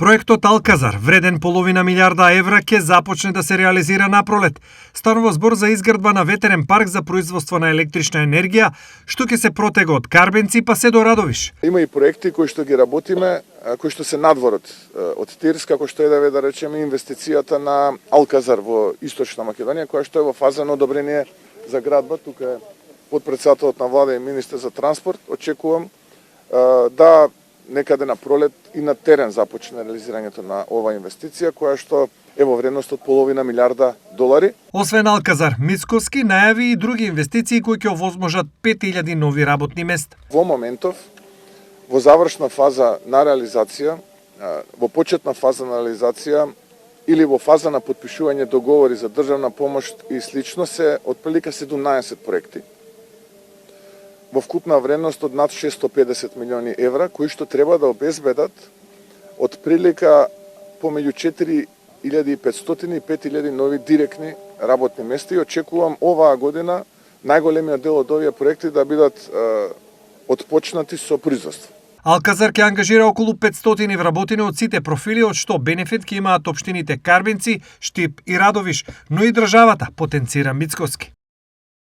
Проектот Алказар, вреден половина милиарда евра, ќе започне да се реализира напролет. Станува збор за изградба на ветерен парк за производство на електрична енергија, што ќе се протега од Карбенци па се до Радовиш. Има и проекти кои што ги работиме, кои што се надворот од Тирс, како што е да речеме инвестицијата на Алказар во Источна Македонија, која што е во фаза на одобрение за градба. Тука е потпредседателот на влада и министер за транспорт. Очекувам да некаде на пролет и на терен започне реализирањето на ова инвестиција, која што е во вредност од половина милиарда долари. Освен Алказар, Мицкоски најави и други инвестиции кои ќе овозможат 5000 нови работни места. Во моментов, во завршна фаза на реализација, во почетна фаза на реализација или во фаза на потпишување договори за државна помош и слично се отприлика 17 проекти во вкупна вредност од над 650 милиони евра, кои што треба да обезбедат отприлика помеѓу 4500 и 5000 нови директни работни места и очекувам оваа година најголемиот дел од овие проекти да бидат отпочнати со производство. Алказар ќе ангажира околу 500 вработени од сите профили, од што бенефит ќе имаат општините Карбенци, Штип и Радовиш, но и државата, потенцира Мицкоски.